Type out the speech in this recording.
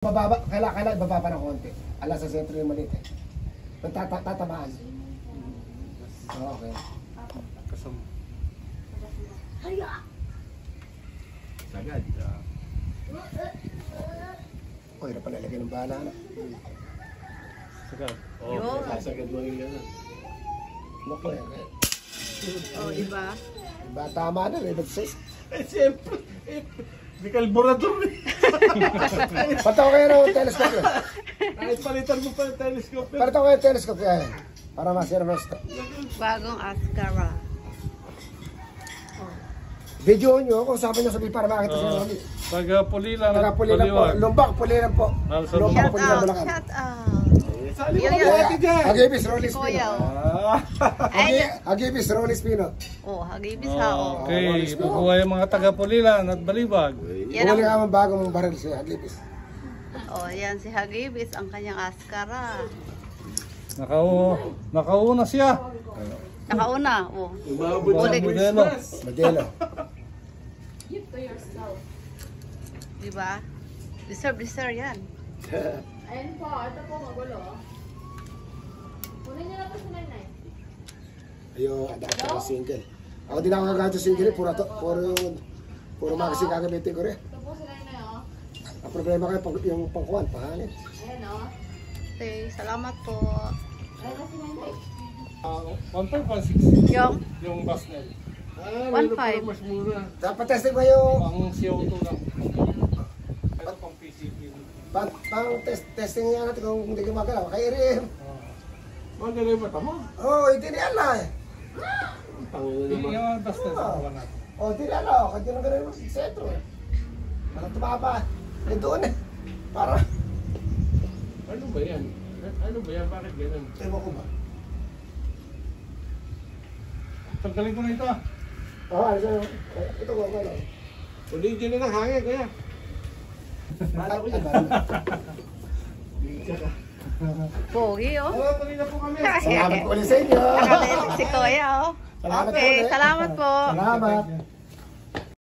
Bababa, kailangan ibababa ng konti. Ala sa sentro yung maliit eh. Tatamaan. Okay. Kasam. Haya! Sagad. Okay na pala lagyan ng bahala na. Sagad. Yun. Sasagad mo rin yan. Naku eh. O, diba? Diba tama na, may nag-say. Eh, siyempre. Di kalburador eh. Pataw kayo ng telescope yun. Kahit palitan mo pa yung telescope. Pataw kayo ng telescope yan. Para masira resto. Bagong Ascara. Video nyo kung sabi nyo sabi para makita siya ng ulit. Taga Pulilan at Pulilan po. Baliwag. Lumbak, Pulilan po. Lumbak, Shout Pulilan, out! Bulacan. Shout out! Sali mo Yun, na yun. natin dyan. Agibis, Rollis Kuya. Pinot. Agibis, Rollis Pinot. Oh, hagibis ha, oh. Okay, mabuhay yung mga taga Pulilan at Baliwag. Yan Bumalik ang, ang bagong baril siya, Agibis. oh, yan si Hagibis, ang kanyang Ascara. Nakauna siya. Nakauna, oh. Umabot sa modelo. Modelo. Diba? Deserve yan. Ayun po, ito po magulo. Kunin niyo na po si Nanay. Ayun, adapt ako single. Ako din ako gagamit sa single, puro magasin gagamitin ko rin. Ito po si Nanay, oh. Ang problema kayo, yung pangkuhan, pahangin. Ayan, oh. Okay, salamat po. Ayan na si Nanay. 1.16 Yung yung Basnel. 1.5. Mas mura. Dapat testing mo yung Ang CO2 lang. Ito pang PCP. testing niya natin kung hindi gumagalaw. Kaya rin. Magaling ba tama? Oo, hindi nila eh. Yung Basnel sa kawan natin. Oo, hindi nila. Kasi nang ganun mo sa sentro eh. Parang tumaba. Eh doon eh. Para. Ano ba yan? Ano ba yan? Bakit ganun? Ewan ko ba? Tanggalin ko na ito ah. Oo, ano siya. Ito ko, ano. Ulitin na ng hangin kaya. Bala ko yan. Pogi, oh. Oo, tuloy na po kami. Salamat po ulit sa inyo. Nakalitik si Kuya, oh. Salamat Okay, ulit. salamat po. Salamat.